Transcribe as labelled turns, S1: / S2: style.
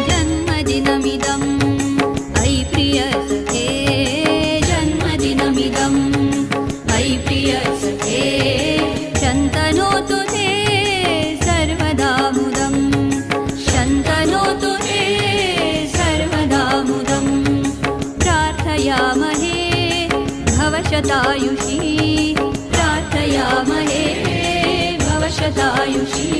S1: जन्मदिनमिदम् अयि प्रियसखे जन्मदिनमिदम् अयि प्रियसखे शन्तनोतु ते सर्वदा मुदम् शन्तनोतु ते सर्वदा मुदम् प्रार्थयामहे भवशतायुषी प्रार्थयामहे भवशतायुषी